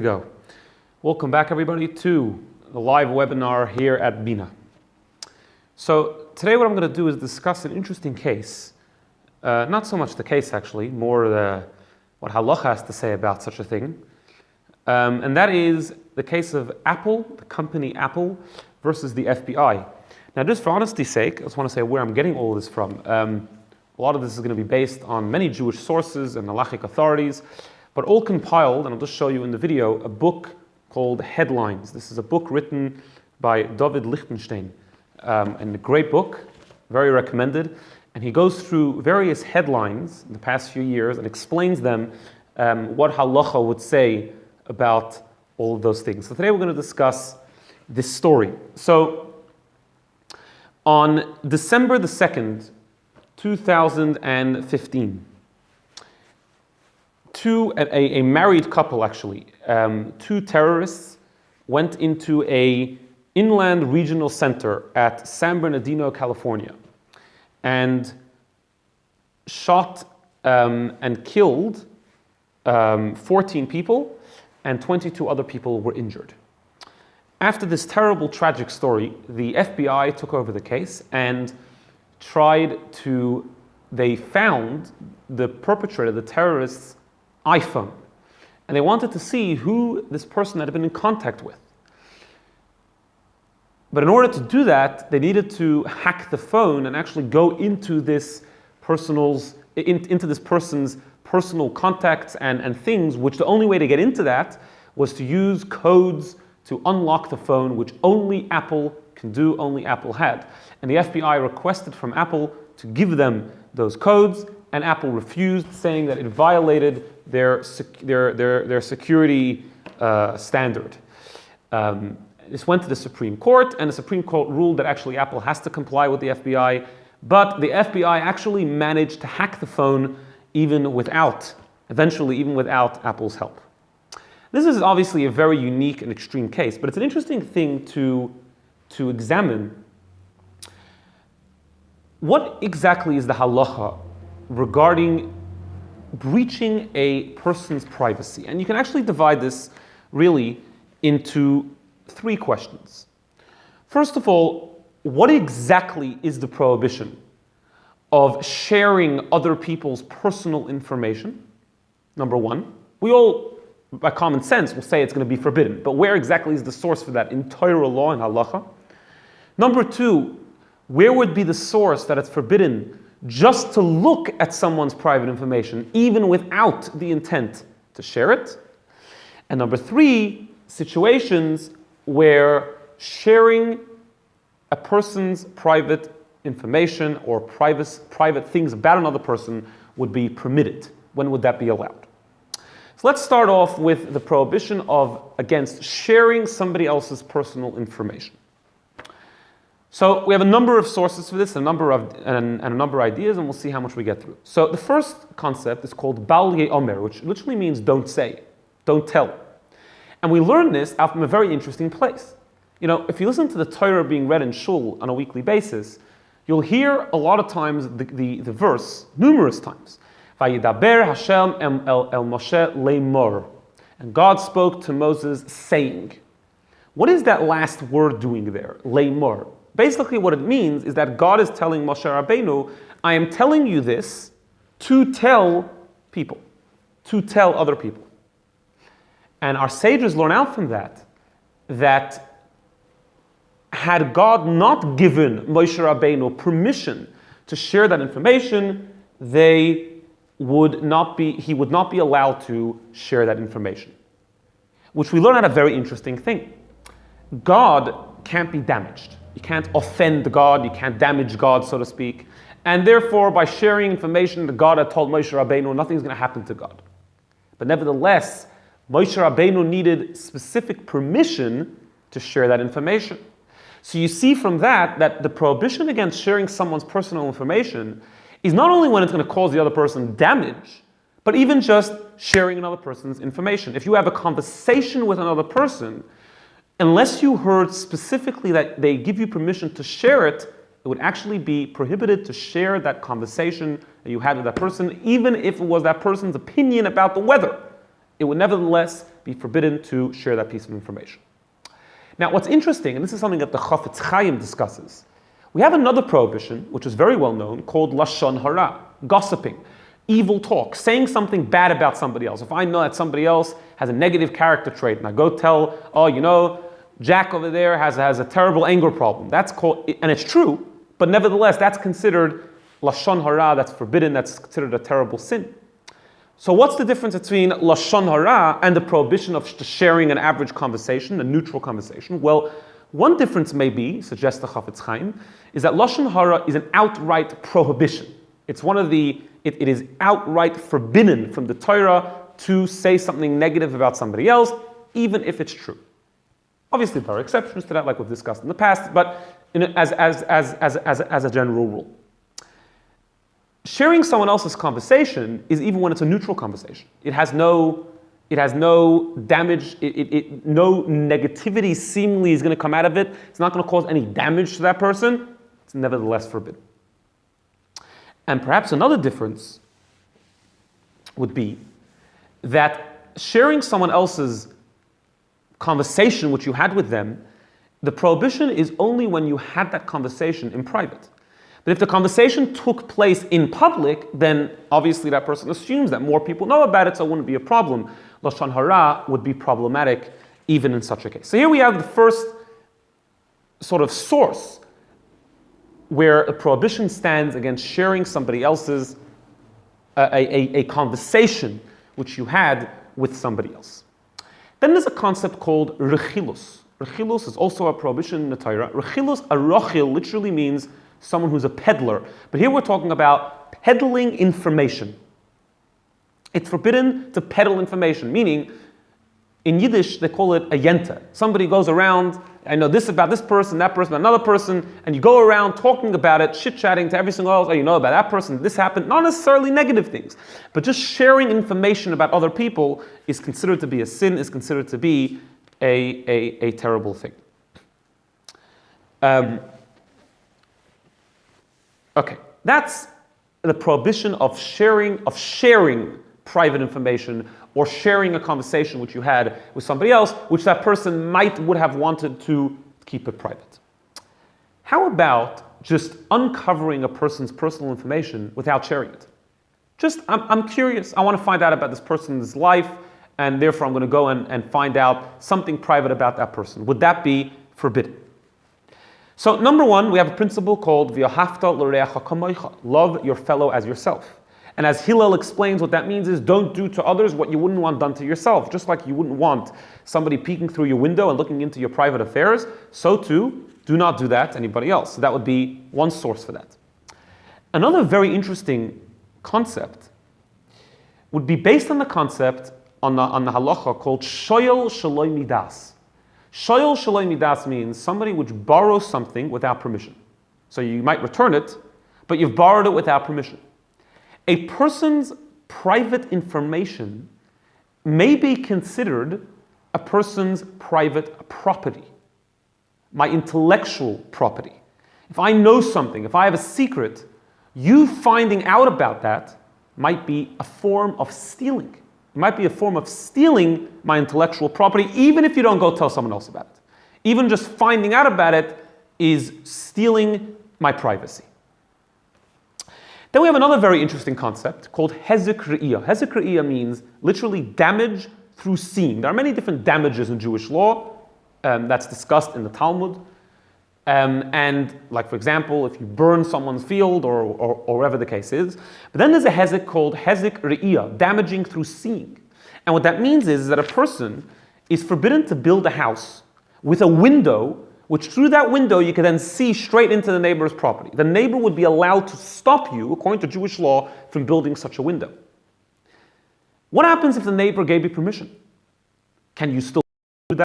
Go. Welcome back, everybody, to the live webinar here at weBINAr. So today what I'm going to do is discuss an interesting case. Not so much the case, actually, more what halacha has to say about such a thing. And that is the case of Apple, the company Apple, versus the FBI. Now, just for honesty's sake, I just want to say where I'm getting all this from. A lot of this is going to be based on many Jewish sources and halachic authorities, but all compiled, and I'll just show you in the video, a book called Headlines. This is a book written by David Lichtenstein, and a great book, very recommended. And he goes through various headlines in the past few years and explains them, what halacha would say about all of those things. So today we're going to discuss this story. So on December the 2nd, 2015, a married couple, actually, two terrorists went into a inland regional center at San Bernardino, California, and shot and killed 14 people, and 22 other people were injured. After this terrible, tragic story, the FBI took over the case and they found the perpetrator, the terrorists' iPhone, and they wanted to see who this person had been in contact with. But in order to do that, they needed to hack the phone and actually go into this person's personal contacts and things, which the only way to get into that was to use codes to unlock the phone, which only Apple can do, only Apple had. And the FBI requested from Apple to give them those codes, and Apple refused, saying that it violated their security standard. This went to the Supreme Court, and the Supreme Court ruled that actually Apple has to comply with the FBI, but the FBI actually managed to hack the phone eventually even without Apple's help. This is obviously a very unique and extreme case, but it's an interesting thing to examine. What exactly is the halacha regarding breaching a person's privacy? And you can actually divide this really into three questions. First of all, what exactly is the prohibition of sharing other people's personal information? Number one, we all, by common sense, will say it's going to be forbidden, but where exactly is the source for that in Torah law and halacha? Number two, where would be the source that it's forbidden just to look at someone's private information, even without the intent to share it? And number three, situations where sharing a person's private information or private things about another person would be permitted. When would that be allowed? So let's start off with the prohibition against sharing somebody else's personal information. So we have a number of sources for this, a number of ideas, and we'll see how much we get through. So the first concept is called Bal Ye'omer, which literally means don't say, don't tell. And we learn this out from a very interesting place. You know, if you listen to the Torah being read in shul on a weekly basis, you'll hear a lot of times the verse, numerous times. Vayidaber Hashem el Moshe le'mor. And God spoke to Moses saying. What is that last word doing there? Le'mor. Basically what it means is that God is telling Moshe Rabbeinu, I am telling you this to tell people, to tell other people. And our sages learn out from that had God not given Moshe Rabbeinu permission to share that information, he would not be allowed to share that information. Which we learn out a very interesting thing. God can't be damaged. You can't offend God, you can't damage God, so to speak. And therefore, by sharing information that God had told Moshe Rabbeinu, nothing's going to happen to God. But nevertheless, Moshe Rabbeinu needed specific permission to share that information. So you see from that the prohibition against sharing someone's personal information is not only when it's going to cause the other person damage, but even just sharing another person's information. If you have a conversation with another person, unless you heard specifically that they give you permission to share it, it would actually be prohibited to share that conversation that you had with that person, even if it was that person's opinion about the weather. it would nevertheless be forbidden to share that piece of information. Now, what's interesting, and this is something that the Chafetz Chaim discusses, we have another prohibition, which is very well known, called Lashon Hara, gossiping, evil talk, saying something bad about somebody else. If I know that somebody else has a negative character trait, and I go tell, Jack over there has a terrible anger problem, that's called, and it's true, but nevertheless, that's considered Lashon Hara, that's forbidden, that's considered a terrible sin. So what's the difference between Lashon Hara and the prohibition of sharing an average conversation, a neutral conversation? Well, one difference may be, suggests the Chafetz Chaim, is that Lashon Hara is an outright prohibition. It's it is outright forbidden from the Torah to say something negative about somebody else, even if it's true. Obviously, there are exceptions to that, like we've discussed in the past, but as a general rule. Sharing someone else's conversation is even when it's a neutral conversation. It has no damage, no negativity seemingly is going to come out of it. It's not going to cause any damage to that person. It's nevertheless forbidden. And perhaps another difference would be that sharing someone else's conversation which you had with them, the prohibition is only when you had that conversation in private. But if the conversation took place in public, then obviously that person assumes that more people know about it, so it wouldn't be a problem. Lashon Hara would be problematic even in such a case. So here we have the first sort of source where a prohibition stands against sharing somebody else's, a conversation which you had with somebody else. Then there's a concept called rechilus. Rechilus is also a prohibition in the Torah. Rechilus, a rochil, literally means someone who's a peddler. But here we're talking about peddling information. It's forbidden to peddle information, meaning in Yiddish they call it a yenta. Somebody goes around, I know this about this person, that person, another person, and you go around talking about it, chit-chatting to every single else, you know about that person, this happened, not necessarily negative things, but just sharing information about other people is considered to be a sin, is considered to be a terrible thing. Okay, that's the prohibition of sharing private information or sharing a conversation which you had with somebody else, which that person would have wanted to keep it private. How about just uncovering a person's personal information without sharing it? I'm curious, I want to find out about this person's life, and therefore I'm going to go and find out something private about that person. Would that be forbidden? So number one, we have a principle called v'ahavta l'reacha kamocha, love your fellow as yourself. And as Hillel explains, what that means is don't do to others what you wouldn't want done to yourself. Just like you wouldn't want somebody peeking through your window and looking into your private affairs, so too, do not do that to anybody else. So that would be one source for that. Another very interesting concept would be based on the concept on the halacha called shoyel shaloi midas. Shoyel shaloi midas means somebody which borrows something without permission. So you might return it, but you've borrowed it without permission. A person's private information may be considered a person's private property, my intellectual property. If I know something, if I have a secret, you finding out about that might be a form of stealing. It might be a form of stealing my intellectual property, even if you don't go tell someone else about it. Even just finding out about it is stealing my privacy. Then we have another very interesting concept called hezek re'iyah. Hezek re'iyah means literally damage through seeing. There are many different damages in Jewish law that's discussed in the Talmud. And like, for example, if you burn someone's field or whatever the case is. But then there's a hezek called hezek re'iyah, damaging through seeing. And what that means is that a person is forbidden to build a house with a window which through that window you can then see straight into the neighbor's property. The neighbor would be allowed to stop you, according to Jewish law, from building such a window. What happens if the neighbor gave you permission? Can you still